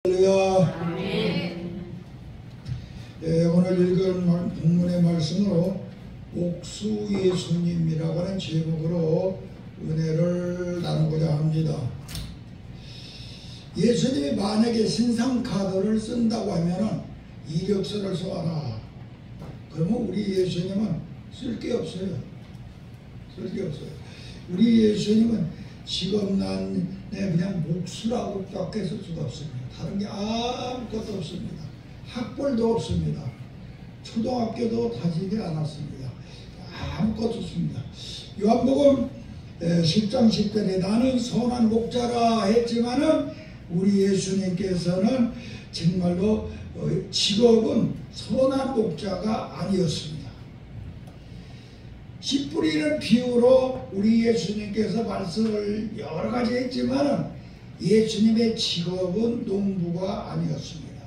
할렐루야. 예, 오늘 읽은 본문의 말씀으로 옥수 예수님이라고 하는 제목으로 은혜를 나누고자 합니다. 예수님이 만약에 신상카드를 쓴다고 하면 이력서를 써와라. 그러면 우리 예수님은 쓸 게 없어요. 쓸 게 없어요. 우리 예수님은 직업난에 그냥 몫이라고 밖에 쓸 수가 없습니다. 다른 게 아무것도 없습니다. 학벌도 없습니다. 초등학교도 다니지 않았습니다. 아무것도 없습니다. 요한복음 10장 10절에 나는 선한 목자라 했지만은 우리 예수님께서는 정말로 직업은 선한 목자가 아니었습니다. 씨 뿌리는 비유로 우리 예수님께서 말씀을 여러 가지 했지만 예수님의 직업은 농부가 아니었습니다.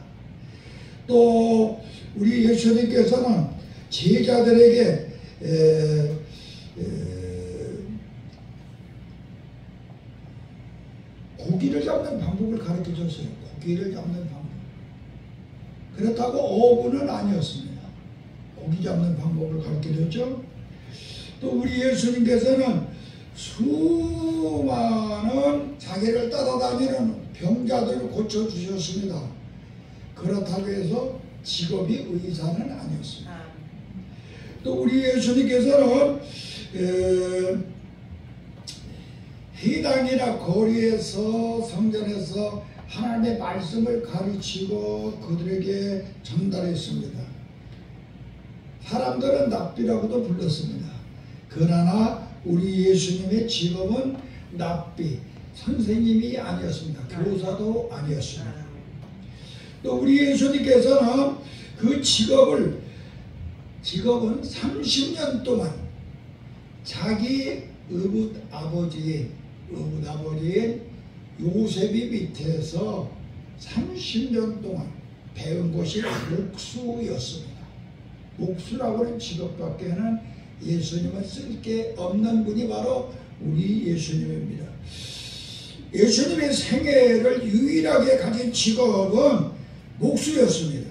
또 우리 예수님께서는 제자들에게 고기를 잡는 방법을 가르쳐 줬어요. 고기를 잡는 방법. 그렇다고 어부는 아니었습니다. 고기 잡는 방법을 가르쳐 줬죠. 또 우리 예수님께서는 수많은 자기를 따라다니는 병자들을 고쳐주셨습니다. 그렇다고 해서 직업이 의사는 아니었습니다. 또 우리 예수님께서는 회당이나 거리에서 성전에서 하나님의 말씀을 가르치고 그들에게 전달했습니다. 사람들은 랍비라고도 불렀습니다. 그러나 우리 예수님의 직업은 랍비, 선생님이 아니었습니다. 교사도 아니었습니다. 또 우리 예수님께서는 그 직업은 30년 동안 자기 의붓 아버지인 요셉이 밑에서 30년 동안 배운 것이 목수였습니다. 목수라고 하는 직업밖에는 예수님은 쓸 게 없는 분이 바로 우리 예수님입니다. 예수님의 생애를 유일하게 가진 직업은 목수였습니다.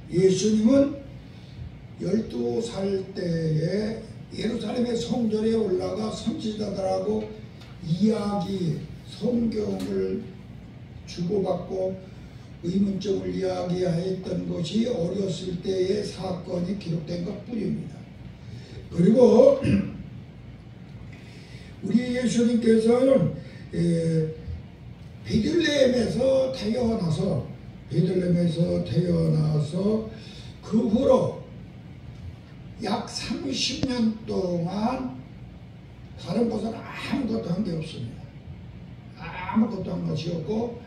예수님은 12살 때에 예루살렘의 성전에 올라가 선지자들하고 이야기, 성경을 주고받고 의문점을 이야기했던 것이 어렸을 때의 사건이 기록된 것뿐입니다. 그리고 우리 예수님께서는 베들레헴에서 태어나서 그 후로 약 30년 동안 다른 것은 아무것도 한 게 없습니다. 아무것도 한 것이 없고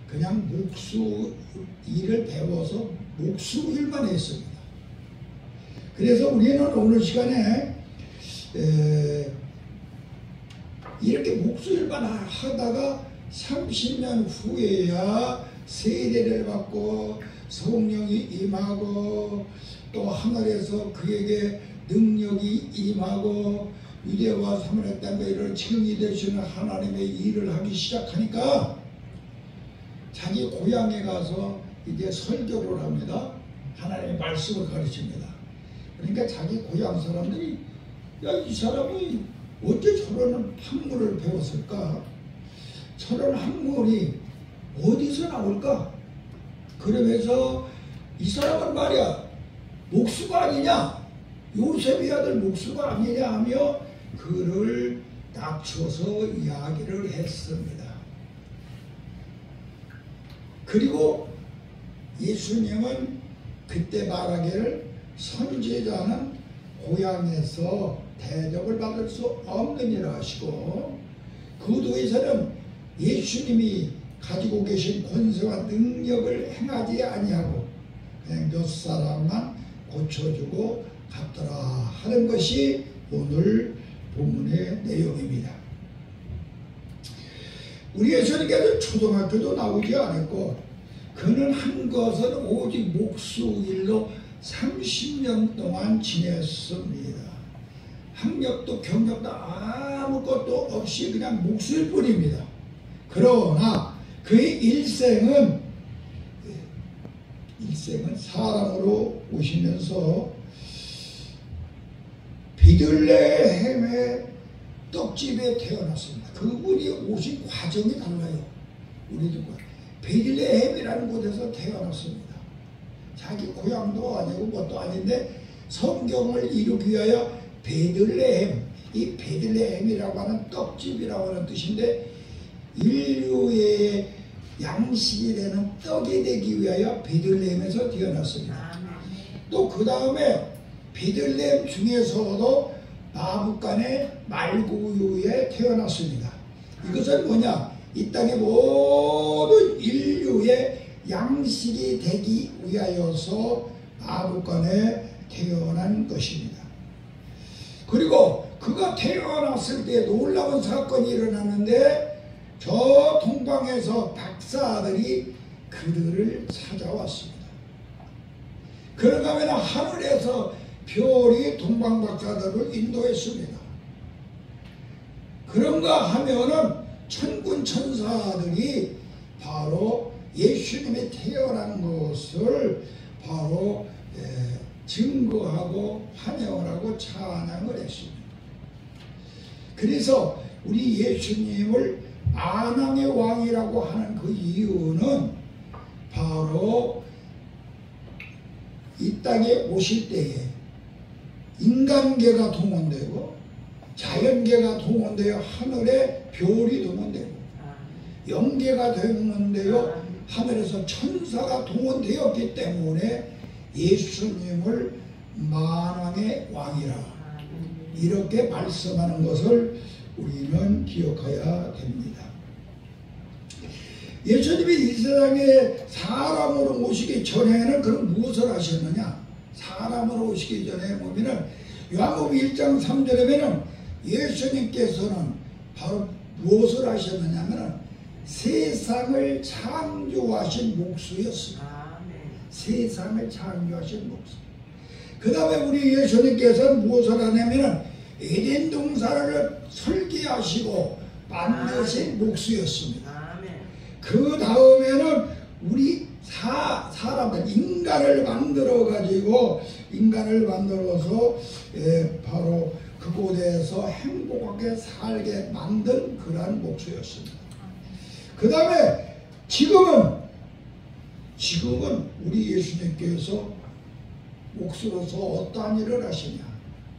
그냥 목수 일을 배워서 목수 일만 했습니다. 그래서 우리는 오늘 시간에 이렇게 목수 일만 하다가 30년 후에야 세례를 받고 성령이 임하고 또 하늘에서 그에게 능력이 임하고 유대와 사마리아 땅과 이런 증인이 되시는 하나님의 일을 하기 시작하니까 자기 고향에 가서 이제 설교를 합니다. 하나님의 말씀을 가르칩니다. 그러니까 자기 고향 사람들이 야, 이 사람이 어째 저런 학문을 배웠을까? 저런 학문이 어디서 나올까? 그러면서 이 사람은 말이야 목수가 아니냐? 요셉의 아들 목수가 아니냐 하며 그를 낮춰서 이야기를 했습니다. 그리고 예수님은 그때 말하기를 선지자는 고향에서 대접을 받을 수 없느니라 하시고 그 도에서는 예수님이 가지고 계신 권세와 능력을 행하지 아니하고 그냥 몇 사람만 고쳐주고 갔더라 하는 것이 오늘 본문의 내용입니다. 우리 예수님께서 초등학교도 나오지 않았고 그는 한 것은 오직 목수일로 30년 동안 지냈습니다. 학력도 경력도 아무것도 없이 그냥 목수일 뿐입니다. 그러나 그의 일생은 일생은 사람으로 오시면서 베들레헴의 떡집에 태어났습니다. 그분이 오신 과정이 달라요. 우리들과. 베들레헴이라는 곳에서 태어났습니다. 자기 고향도 아니고 뭣도 아닌데 성경을 이루기 위하여 베들레헴, 이 베들레헴이라고 하는 떡집이라고 하는 뜻인데 인류의 양식이 되는 떡이 되기 위하여 베들레헴에서 태어났습니다. 또 그 다음에 베들레헴 중에서도 마붓간의 말구유에 태어났습니다. 이것은 뭐냐? 이 땅의 모든 인류의 양식이 되기 위하여서 마붓간에 태어난 것입니다. 그리고 그가 태어났을 때 놀라운 사건이 일어나는데 저 동방에서 박사들이 그들을 찾아왔습니다. 그런가 하면 하늘에서 별이 동방 박사들을 인도했습니다. 그런가 하면은 천군 천사들이 바로 예수님이 태어난 것을 바로 증거하고 환영을 하고 찬양을 했습니다. 그래서 우리 예수님을 만왕의 왕이라고 하는 그 이유는 바로 이 땅에 오실 때에 인간계가 동원되고 자연계가 동원되어 하늘에 별이 동원되고 영계가 동원되어 하늘에서 천사가 동원되었기 때문에 예수님을 만왕의 왕이라 이렇게 말씀하는 것을 우리는 기억해야 됩니다. 예수님이 이 세상에 사람으로 오시기 전에는 그럼 무엇을 하셨느냐? 사람으로 오시기 전에 보면은 요한복음 1장 3절에 보면은 예수님께서는 바로 무엇을 하셨느냐면은 세상을 창조하신 목수였습니다. 세상을 창조하신 목수. 그 다음에 우리 예수님께서는 무엇을 하냐면은 에덴 동산을 설계하시고 만드신 목수였습니다. 그 다음에는 우리 사람들 인간을 만들어서 바로 그곳에서 행복하게 살게 만든 그러한 목수였습니다. 그 다음에 지금은 우리 예수님께서 목수로서 어떠한 일을 하시냐?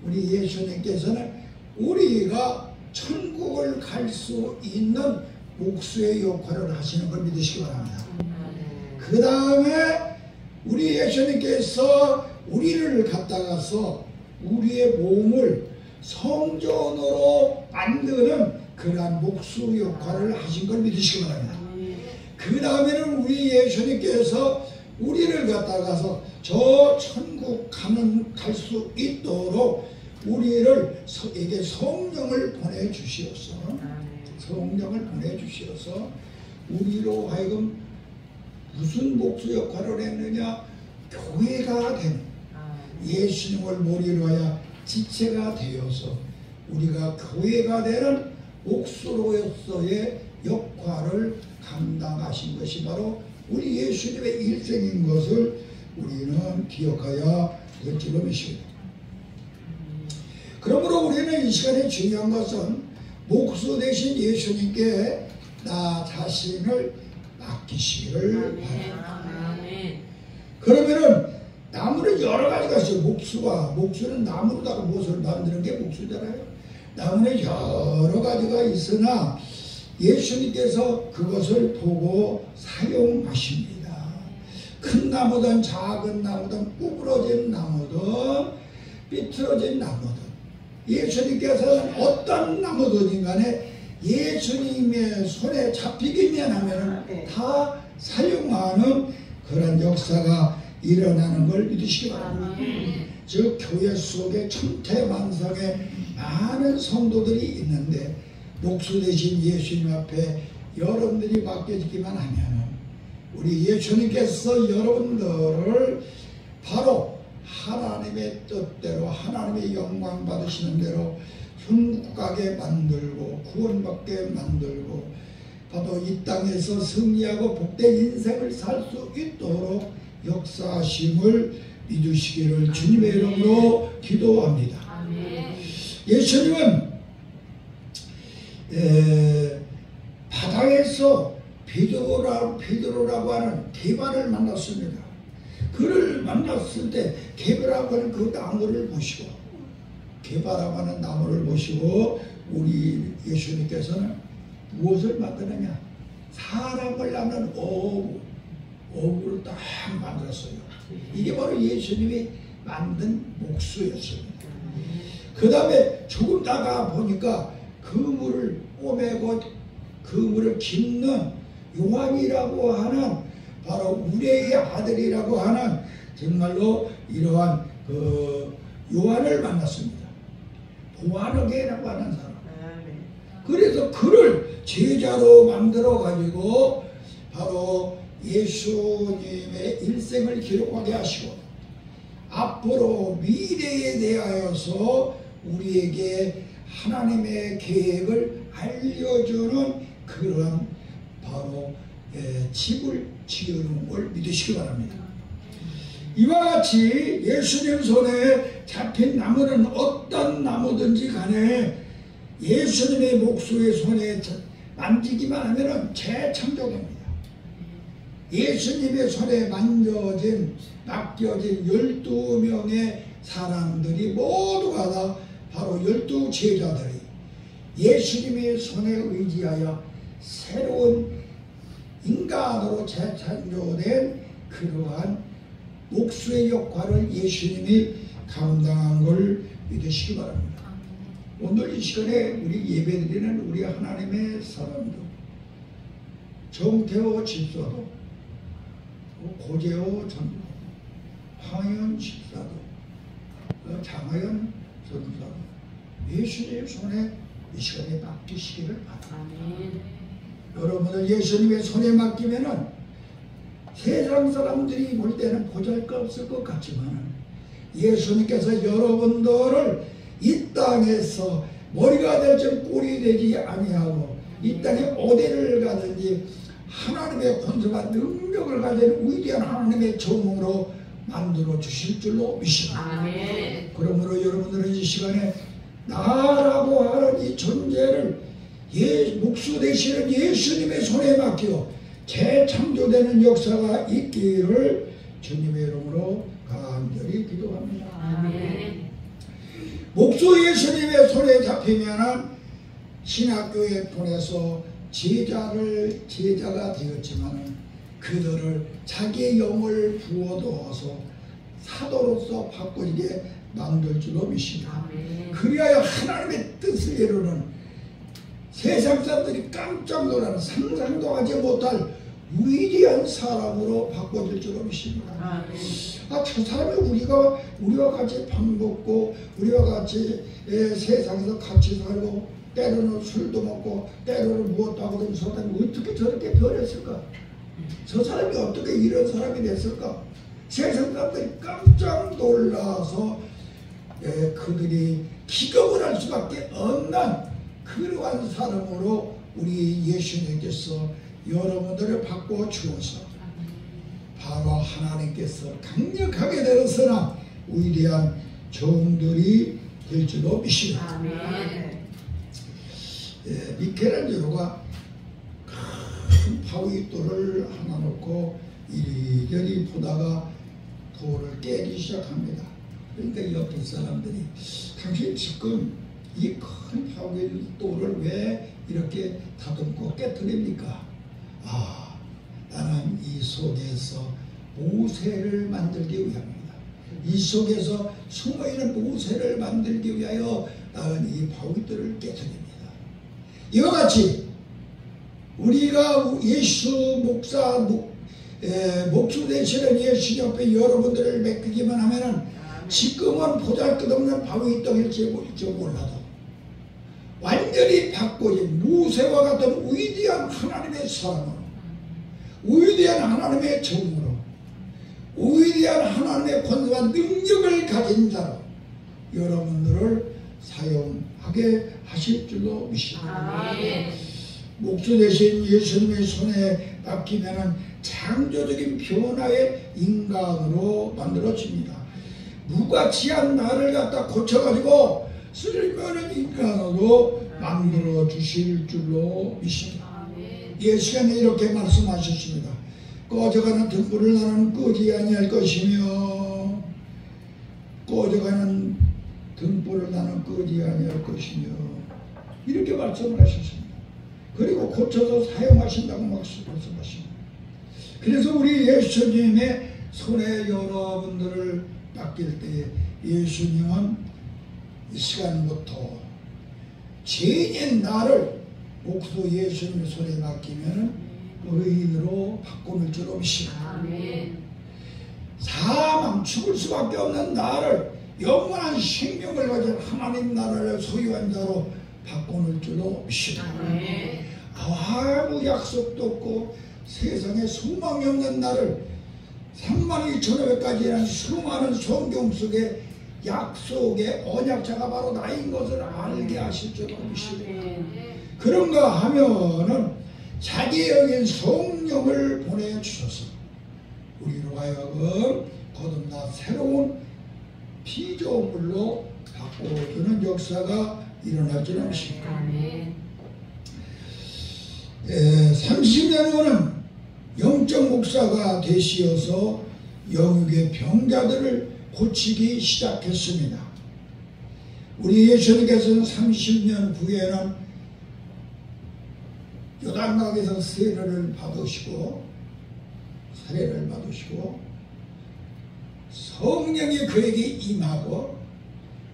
우리 예수님께서는 우리가 천국을 갈 수 있는 목수의 역할을 하시는 걸 믿으시기 바랍니다. 그 다음에 우리 예수님께서 우리를 갖다가서 우리의 몸을 성전으로 만드는 그러한 목수 역할을 하신 걸 믿으시기 바랍니다. 그 다음에는 우리 예수님께서 우리를 갖다가서 저 천국 갈 수 있도록 우리에게 성령을 보내주시어서 우리로 하여금 무슨 목수 역할을 했느냐? 교회가 되는 예수님을 머리로 하여 지체가 되어서 우리가 교회가 되는 목수로서의 역할을 감당하신 것이 바로 우리 예수님의 일생인 것을 우리는 기억해야 될 줄로 믿습니다. 그러므로 우리는 이 시간에 중요한 것은 목수 되신 예수님께 나 자신을 맡기시기를 바랍니다. 그러면은 나무는 여러 가지가 있어요. 목수는 나무로다가 무엇을 만드는 게 목수잖아요. 나무는 여러 가지가 있으나 예수님께서 그것을 보고 사용하십니다. 큰 나무든 작은 나무든 구부러진 나무든 삐뚤어진 나무든 예수님께서는 어떤 나무든 간에 예수님의 손에 잡히기만 하면 다 사용하는 그런 역사가 일어나는 걸 믿으시기 바랍니다. 즉 교회 속에 천태만상의 많은 성도들이 있는데 목수 되신 예수님 앞에 여러분들이 맡겨지기만 하면 우리 예수님께서 여러분들을 바로 하나님의 뜻대로 하나님의 영광 받으시는 대로 천국 가게 만들고 구원받게 만들고 바로 이 땅에서 승리하고 복된 인생을 살 수 있도록 역사하심을 믿으시기를 주님의 이름으로 기도합니다. 예수님은 바다에서 베드로라고 하는 개발을 만났습니다. 그를 만났을 때 개발하고 하는 그 나무를 보시고, 개발하고 하는 나무를 보시고 우리 예수님께서는 무엇을 만드느냐? 사람을 낳는 어부를 딱 만들었어요. 이게 바로 예수님이 만든 목수였습니다. 그 다음에 조금 나가 보니까 그물을 꼬매고 그물을 깁는 요한이라고 하는 바로 우레의 아들이라고 하는 정말로 이러한 그 요한을 만났습니다. 보아너게라고 하는 사람. 그래서 그를 제자로 만들어 가지고 바로 예수님의 일생을 기록하게 하시고 앞으로 미래에 대하여서 우리에게 하나님의 계획을 알려주는 그런 바로 집을 지으는 걸 믿으시기 바랍니다. 이와 같이 예수님 손에 잡힌 나무는 어떤 나무든지 간에 예수님의 목수의 손에 만지기만 하면 재창조됩니다. 예수님의 손에 맡겨진 12명의 사람들이 모두가 다 바로 12 제자들이 예수님의 손에 의지하여 새로운 인간으로 재창조된 그러한 목수의 역할을 예수님이 감당한 걸 믿으시기 바랍니다. 오늘 이 시간에 우리 예배드리는 우리 하나님의 사람들, 정태호 집사도, 고재호 전도, 황현 집사도, 장하연 전사도 예수님 손에 이 시간에 맡기시기를 바랍니다. 여러분들 예수님의 손에 맡기면은 세상 사람들이 볼 때는 보잘것없을 것 같지만 예수님께서 여러분들을 이 땅에서 머리가 될지 꼴이 되지 아니하고 이 땅에 어디를 가든지 하나님의 권세와 능력을 가진 위대한 하나님의 종으로 만들어 주실 줄로 믿습니다. 그러므로 여러분들은 이 시간에 나라고 하는 이 존재를 목수 되시는 예수님의 손에 맡기고 재창조되는 역사가 있기를 주님의 이름으로 간절히 기도합니다. 목수 예수님의 손에 잡히면은 신학교에 보내서 제자가 되었지만 그들을 자기의 영을 부어두어서 사도로서 바꾸게 만들 줄로 믿습니다. 그리하여 하나님의 뜻을 이루는 세상 사람들이 깜짝 놀라는 상상도 하지 못할 위대한 사람으로 바꿔줄 줄로 믿습니다. 저 사람이 우리와 같이 밥 먹고 우리와 같이 세상에서 같이 살고 때로는 술도 먹고 때로는 무엇도 하고 저 사람이 어떻게 저렇게 변했을까? 저 사람이 어떻게 이런 사람이 됐을까? 세상 사람들이 깜짝 놀라서 그들이 기겁을 할 수밖에 없는 그러한 사람으로 우리 예수님께서 여러분들을 바꿔 주어서 바로 하나님께서 강력하게 되었으나 위대한 종들이 될 줄로 믿습니다. 미켈란젤로가 큰 바위돌을 하나 놓고 이리저리 보다가 돌을 깨기 시작합니다. 그러니까 옆에 사람들이 당신 지금 이 큰 바위돌을 왜 이렇게 다듬고 깨뜨립니까? 나는 이 속에서 모세를 만들기 위함입니다. 이 속에서 숨어있는 모세를 만들기 위하여 나는 이 바위돌을 깨뜨립니다. 이와 같이 우리가 예수 목수 되시는 예수 옆에 여러분들을 맡기기만 하면은 지금은 보잘것없는 바위덩일지 몰라도 완전히 바꿔진 모세와 같은 위대한 하나님의 사람으로, 위대한 하나님의 종으로, 위대한 하나님의 권세와 능력을 가진 자로 여러분들을 사용하게 하실 줄로 믿습니다. 목수 대신 예수님의 손에 맡기면은 창조적인 변화의 인간으로 만들어집니다. 무가치한 나를 갖다 고쳐가지고 쓸모있는 인간으로 만들어 주실 줄로 믿습니다. 예, 시간에 이렇게 말씀하셨습니다. 꺼져가는 등불을 나는 끄지 아니할 것이며, 꺼져가는 등불을 나는 끄지 아니할 것이며, 이렇게 말씀을 하셨습니다. 그리고 고쳐서 사용하신다고 말씀하십니다. 그래서 우리 예수님의 손에 여러분들을 맡길 때 예수님은 이 시간부터 죄인 나를 목수 예수님의 손에 맡기면 의인으로 바꾸는 줄로 믿습니다. 사망 죽을 수밖에 없는 나를 영원한 생명을 가진 하나님 나라를 소유한 자로 바꾸는 줄로 믿습니다. 아무 약속도 없고 세상에 소망이 없는 나를 32,500가지라는 수많은 성경 속에 약속의 언약자가 바로 나인 것을 알게 하실 줄로 믿습니다. 그런가 하면은 자기 여긴 성령을 보내주셔서 우리로 하여금 거듭나 새로운 피조물로 바꿔주는 역사가 일어날 줄 믿습니다. 30년 후는 영적 목사가 되시어서 영육의 병자들을 고치기 시작했습니다. 우리 예수님께서는 30년 후에는 요단강에서 세례를 받으시고 성령이 그에게 임하고,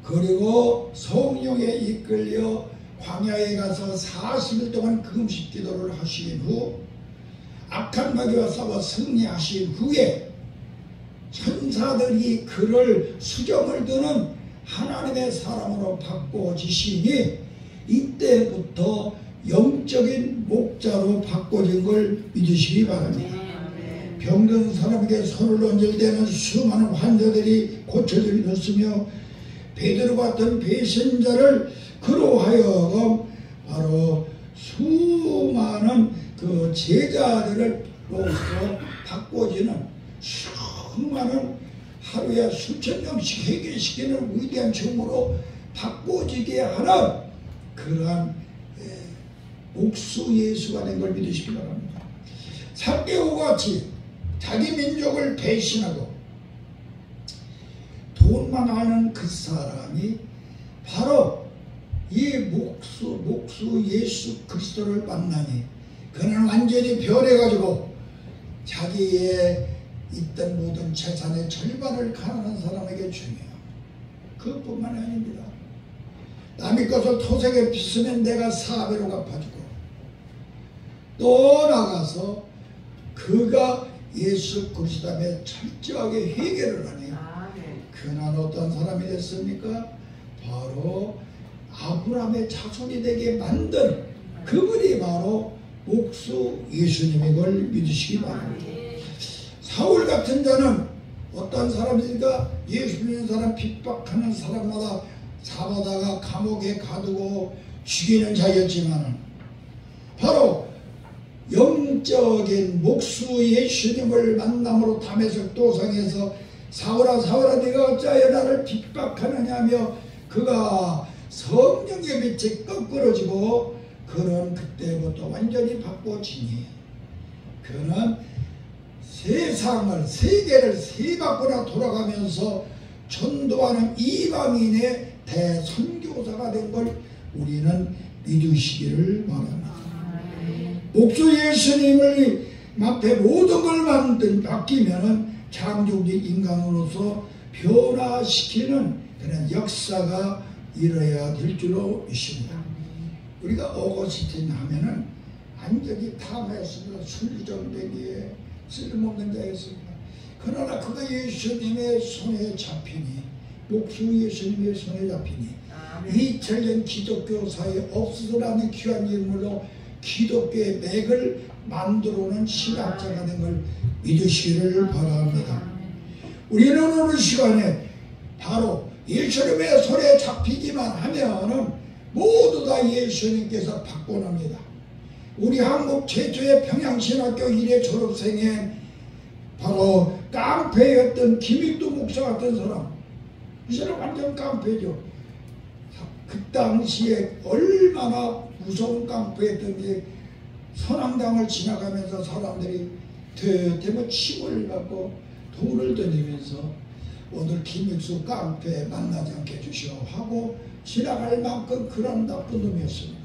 그리고 성령에 이끌려 광야에 가서 40일 동안 금식 기도를 하신 후 악한 마귀와 싸워 승리하신 후에 천사들이 그를 수정을 두는 하나님의 사람으로 바꿔지시니 이때부터 영적인 목자로 바꿔진 걸 믿으시기 바랍니다. 병든 사람에게 손을 얹을 때는 수많은 환자들이 고쳐졌으며 베드로 같은 배신자를 그로 하여금 바로 수많은 그 제자들로서 바꿔지는 수많은 하루에 수천 명씩 회개시키는 위대한 종으로 바꿔지게 하는 그러한 목수 예수가 된 걸 믿으시기 바랍니다. 삭개오와 같이 자기 민족을 배신하고 돈만 아는 그 사람이 바로 이 목수 예수 그리스도를 만나니 그는 완전히 변해가지고 자기의 있던 모든 재산의 절반을 가난한 사람에게 주며, 그것뿐만이 아닙니다. 남의 것을 토색에 빚으면 내가 4배로 갚아주고, 또 나가서 그가 예수 그리스도에 철저하게 회개를 하네요. 그는 어떤 사람이 됐습니까? 바로 아브라함의 자손이 되게 만든 그분이 바로 목수 예수님인 걸 믿으시기 바랍니다. 사울 같은 자는 어떤 사람입니까? 예수 믿는 사람 핍박하는 사람마다 잡아다가 감옥에 가두고 죽이는 자였지만, 바로 영적인 목수 예수님을 만남으로 담에색 도상에서 사울아 네가 어찌하여 나를 핍박하느냐며 그가 성령의 빛에 거꾸러지고 그는 그때부터 완전히 바꿔지니 그는 세계를 세 바퀴나 돌아가면서 전도하는 이방인의 대선교사가 된 걸 우리는 믿으시기를 바랍니다. 목수 예수님을 앞에 모든 걸 맡기면 창조적 인간으로서 변화시키는 그런 역사가 일어야 될 줄로 믿습니다. 우리가 어거스틴 하면은 완전히 탐했습니다. 순리정되기에 쓸모없는 자였습니다. 그러나 그가 예수님의 손에 잡히니, 목수 예수님의 손에 잡히니 2000년 기독교사에 없어서라는 귀한 인물로 기독교의 맥을 만들어오는 신학자가 된 걸 믿으시기를 바랍니다. 우리는 오늘 시간에 바로 예수님의 손에 잡히기만 하면은 모두 다 예수님께서 바꿔놓습니다. 우리 한국 최초의 평양신학교 1회 졸업생의 바로 깡패였던 김익두 목사 같은 사람. 이 사람 완전 깡패죠. 그 당시에 얼마나 무서운 깡패였던 게 선앙당을 지나가면서 사람들이 대대면 침을 갖고 돌을 던지면서 오늘 김익수 깡패 만나지 않게 해주시오 하고 지나갈 만큼 그런 나쁜 놈이었습니다.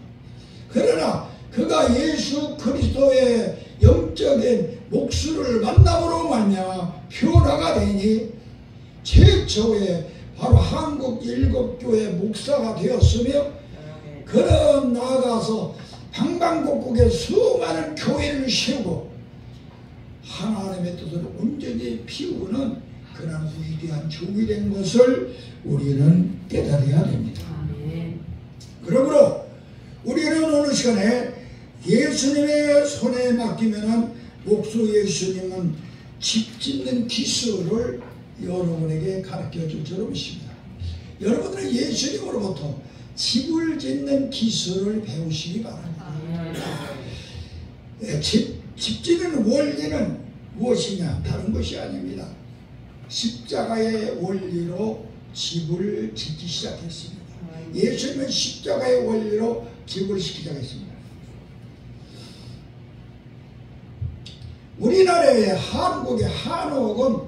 그러나 그가 예수 그리스도의 영적인 목수를 만남으로 말미암아 변화가 되니 최초의 바로 한국 일곱교회 목사가 되었으며 그런 나아가서 방방곡곡에 수많은 교회를 세우고 하나님의 뜻을 온전히 피우는 그런 위대한 종이 된 것을 우리는 깨달아야 됩니다. 그러므로 우리는 오늘 시간에 예수님의 손에 맡기면은 목수 예수님은 집 짓는 기술을 여러분에게 가르쳐 줄 줄 믿습니다. 여러분들은 예수님으로부터 집을 짓는 기술을 배우시기 바랍니다. 집 짓는 원리는 무엇이냐? 다른 것이 아닙니다. 십자가의 원리로 집을 짓기 시작했습니다. 예수님은 십자가의 원리로 집을 시작했습니다. 우리나라의 한국의 한옥은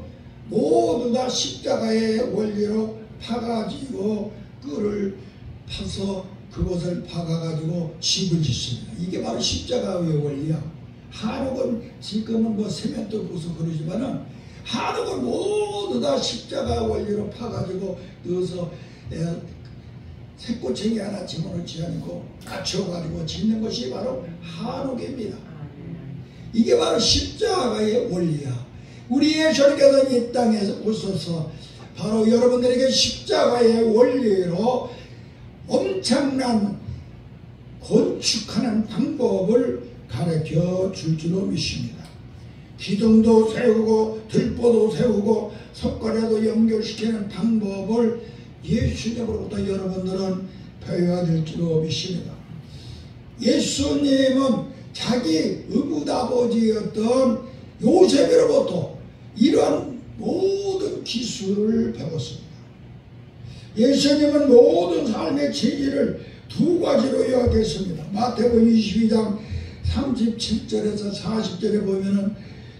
모두 다 십자가의 원리로 파가지고 꿀을 파서 그것을 박아가지고 집을 짓습니다. 이게 바로 십자가의 원리야. 한옥은 지금은 뭐 세면도 부서 그러지만은 한옥은 모두 다 십자가 원리로 파가지고 넣어서 새꼬챙이 하나 집어넣지 않고 갖춰가지고 짓는 것이 바로 한옥입니다. 이게 바로 십자가의 원리야. 우리 예수님께서 이 땅에 오셔서 바로 여러분들에게 십자가의 원리로 엄청난 건축하는 방법을 가르쳐 줄 줄로 믿습니다. 기둥도 세우고 들보도 세우고 석가래도 연결시키는 방법을 예수님으로부터 여러분들은 배워야 될 줄로 믿습니다. 예수님은 자기 의붓아버지였던 요셉으로부터 이러한 모든 기술을 배웠습니다. 예수님은 모든 삶의 진리를 두 가지로 요약했습니다. 마태복음 22장 37절에서 40절에 보면은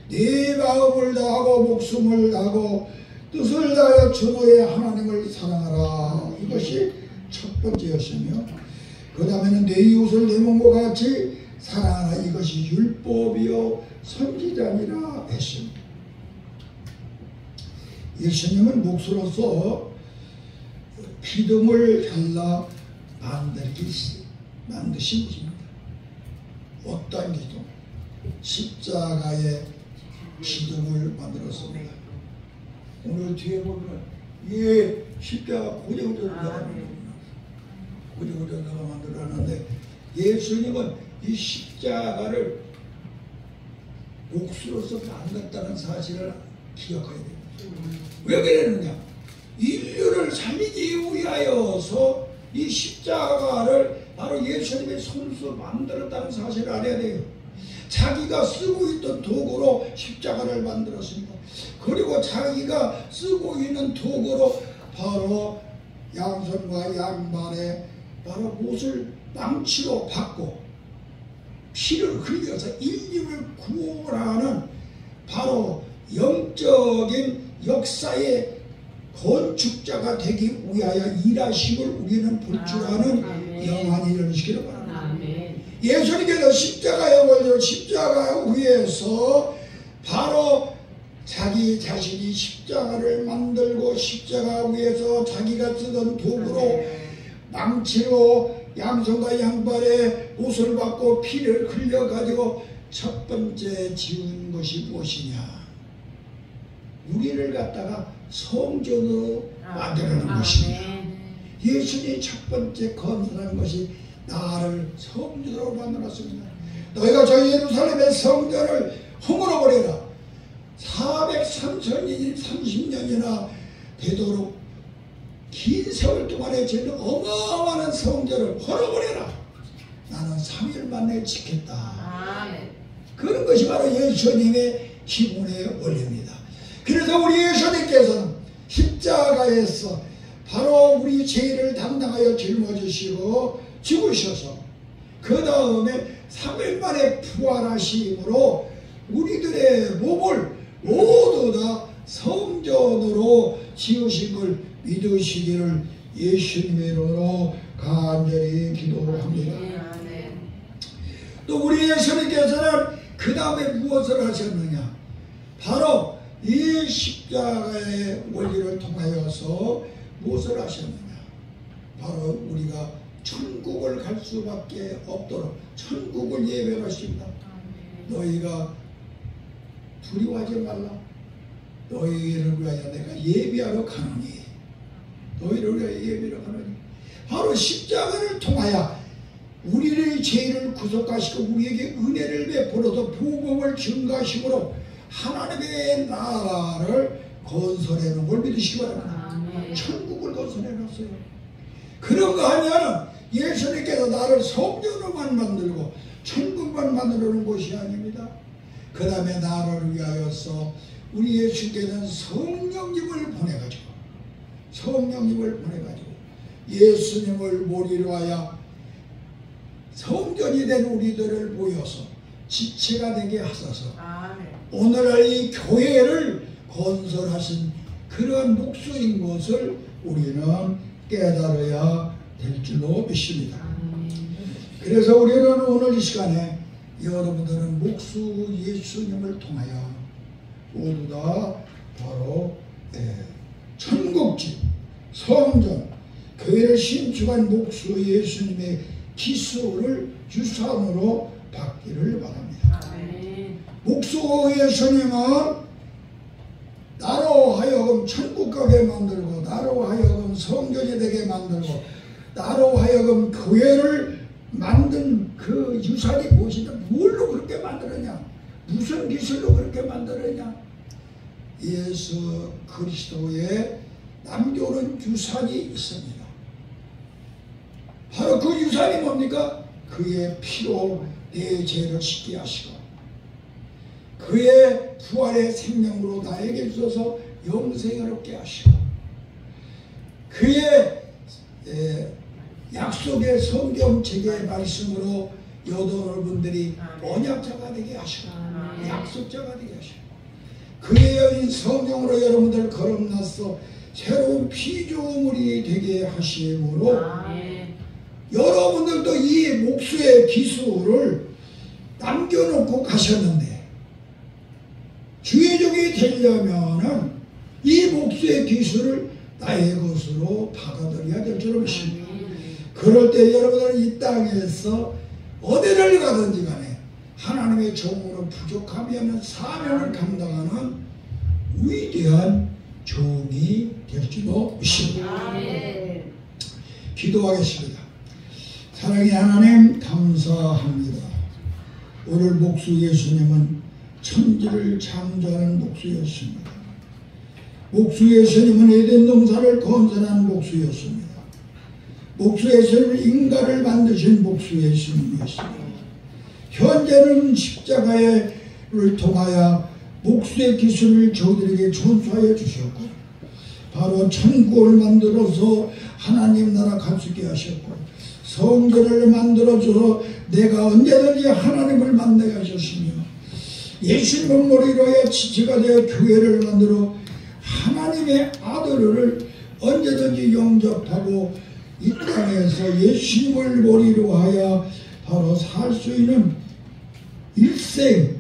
네 마음을 다하고 목숨을 다하고 뜻을 다하여 주 너의 하나님을 사랑하라. 이것이 첫 번째였으며 그 다음에는 내 이웃을 내 몸과 같이 사랑하라. 이것이 율법이요 선지자니라 했습니다. 예수님은 목수로서 기둥을 잘라 만드신 분입니다. 어떤 기둥? 십자가의 기둥을 만들었습니다. 오늘 뒤에 보면 이 십자가 고정자가 만들었는데 예수님은 이 십자가를 목수로서 만들었다는 사실을 기억해야 됩니다. 왜 그랬느냐? 인류를 살리기 위하여서 이 십자가를 바로 예수님의 손수 만들었다는 사실을 알아야 돼요. 자기가 쓰고 있던 도구로 십자가를 만들었습니다. 그리고 자기가 쓰고 있는 도구로 바로 양손과 양발에 바로 못을 망치로 박고 피를 흘려서 인류를 구원하는 바로 영적인 역사의 건축자가 되기 위하여 일하심을 우리는 볼 줄 아는 영안이 이루시기를 바랍니다. 예수님께서 십자가의 원리로 십자가 위에서 바로 자기 자신이 십자가를 만들고 십자가 위에서 자기가 쓰던 도구로 망치로 양손과 양발에 옷을 받고 피를 흘려가지고 첫 번째 지은 것이 무엇이냐? 우리를 갖다가 성전으로 만들어낸 것입니다. 예수님이 첫 번째 건설한 것이 나를 성전으로 만들었습니다. 너희가 저 예루살렘의 성전을 허물어버려라. 430년이나 되도록 긴 세월 동안에 저는 어마어마한 성전을 헐어버려라. 나는 3일 만에 지켰다. 아멘. 그런 것이 바로 예수님의 기본의 원리입니다. 그래서 우리 예수님께서는 십자가에서 바로 우리 죄를 담당하여 짊어지시고 죽으셔서 그 다음에 3일 만에 부활하심으로 우리들의 몸을 모두 다 성전으로 지으신 걸 믿으시기를 예수님의 이름으로 간절히 기도합니다. 또 우리 예수님께서는 그 다음에 무엇을 하셨느냐? 바로 이 십자가의 원리를 통하여서 무엇을 하셨느냐? 바로 우리가 천국을 갈 수밖에 없도록 천국을 예배하십니다. 너희가 두려워하지 말라. 너희를 위하여 내가 예비하러 가노니. 너희를 위하여 예비하러 가노니. 바로 십자가를 통하여 우리의 죄를 구속하시고 우리에게 은혜를 베풀어서 복음을 증가하심으로 하나님의 나라를 건설해 놓은 걸 믿으시기 바랍니다. 천국을 건설해 놨어요. 그런 거 하면은 예수님께서 나를 성전으로만 만들고 천국만 만들어 놓은 것이 아닙니다. 그 다음에 나를 위하여서 우리 예수께서는 성령님을 보내가지고 예수님을 머리로 하여 성전이 된 우리들을 모여서 지체가 되게 하소서. 오늘날 이 교회를 건설하신 그런 목수인 것을 우리는 깨달아야 될 줄로 믿습니다. 그래서 우리는 오늘 이 시간에 여러분들은 목수 예수님을 통하여 모두 다 바로 천국집, 성전, 교회를 신축한 목수 예수님의 기수를 유산으로 받기를 바랍니다. 목수 예수님은 나로 하여금 천국 가게 만들고 나로 하여금 성전이 되게 만들고 나로 하여금 교회를 만든 그 유산이 무엇이냐? 뭘로 그렇게 만들었냐? 무슨 기술로 그렇게 만들었냐? 예수 그리스도의 남겨놓은 유산이 있습니다. 바로 그 유산이 뭡니까? 그의 피로 내 죄를 씻게 하시고 그의 부활의 생명으로 나에게 있어서 영생을 얻게 하시고 그의 약속의 성경책의 말씀으로 여러분들이 언약자가 되게 하시고 약속자가 되게 하시고 그의 여인 성경으로 여러분들 거듭나서 새로운 피조물이 되게 하심으로 여러분들도 이 목수의 기술을 남겨놓고 가셨는데 주의 종이 되려면은 이 목수의 기술을 나의 것으로 받아들여야 될 줄을 믿습니다. 그럴 때 여러분들은 이 땅에서 어디를 가든지 간에 하나님의 종으로 부족하면 사명을 감당하는 위대한 종이 될 줄로 믿습니다. 기도하겠습니다. 사랑의 하나님 감사합니다. 오늘 목수 예수님은 천지를 창조하는 목수였습니다. 목수 예수님은 에덴 동산을 건설한 목수였습니다. 목수 예수님은 인간을 만드신 목수 예수님이었습니다. 현재는 십자가를 통하여 목수의 기술을 저들에게 전수하여 주셨고 바로 천국을 만들어서 하나님 나라 갈 수 있게 하셨고 성전을 만들어줘서 내가 언제든지 하나님을 만나게 하셨으며 예수님은 머리로 하여 지체가 되어 교회를 만들어 하나님의 아들을 언제든지 영접하고 이 땅에서 예수님을 머리로 하여 바로 살 수 있는 일생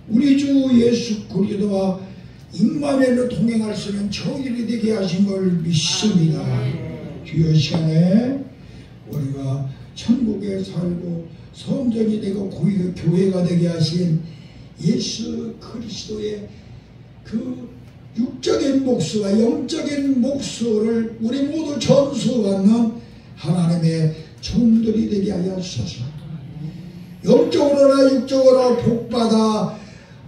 우리 주 예수 그리스도와 임마누엘로 동행할 수 있는 저일이 되게 하신 걸 믿습니다. 주여 시간에 우리가 천국에 살고 성전이 되고 교회가 되게 하신 예수 그리스도의 그 육적인 목수와 영적인 목수를 우리 모두 전수받는 하나님의 종들이 되게 하여 주소서. 영적으로나 육적으로 복받아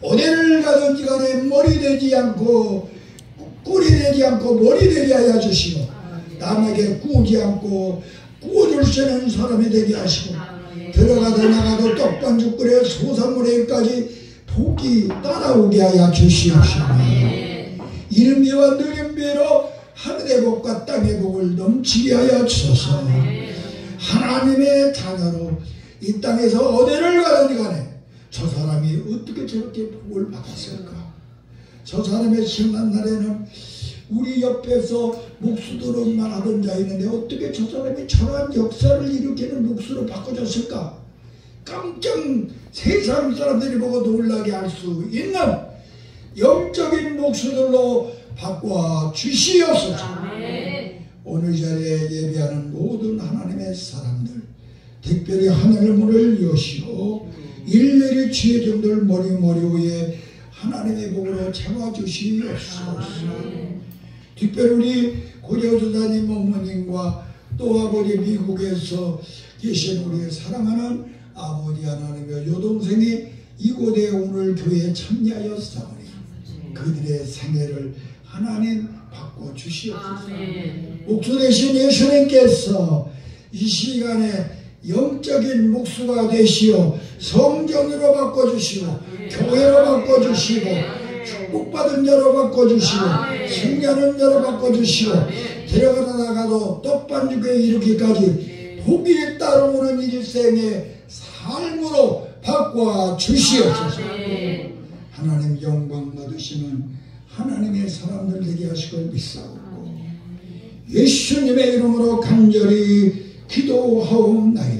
어디를 가든지 간에 머리 되지 않고 꿀이 되지 않고 머리 되게 하여 주시고 남에게 꾸지 않고 꾸어줄 수 있는 사람이 되게 하시고 들어가도 나가도 떡반죽 끓여 소산물에까지 복이 따라오게 하여 주시옵시고 이른비와 느린비로 하늘의 복과 땅의 복을 넘치게 하여 주소서. 하나님의 자녀로 이 땅에서 어디를 가든지 간에 저 사람이 어떻게 저렇게 복을 받았을까? 저 사람의 심한 날에는 우리 옆에서 목수들만 하던 자 있는데 어떻게 저 사람이 저러한 역사를 일으키는 목수로 바꿔줬을까? 깜짝 세상 사람들이 보고 놀라게 할 수 있는 영적인 목수들로 바꿔 주시옵소서. 오늘 자리에 예배하는 모든 하나님의 사람들, 특별히 하늘의 문을 여시고 일일이 주의 종들 머리 위에 하나님의 복으로 채워주시옵소서. 특별히 우리 고려조사님 어머님과 또 아버지 미국에서 계신 우리 사랑하는 아버지 하나님의 여동생이 이곳에 오늘 교회에 참여하여 사오니 그들의 생애를 하나님 바꿔주시옵소서. 목수 되신 예수님께서 이 시간에 영적인 목수가 되시어 성전으로 바꿔주시고 교회로 바꿔주시고 축복받은 자로 바꿔주시고 승리하는 자로 바꿔주시고 들어가다 나가도 떡반죽에 이르기까지 복이 따라오는 일생의 삶으로 바꿔주시옵소서. 하나님 영광 받으시는 하나님의 사람들 되게 하시고 믿사옵고 예수님의 이름으로 간절히 기도하옵나이다.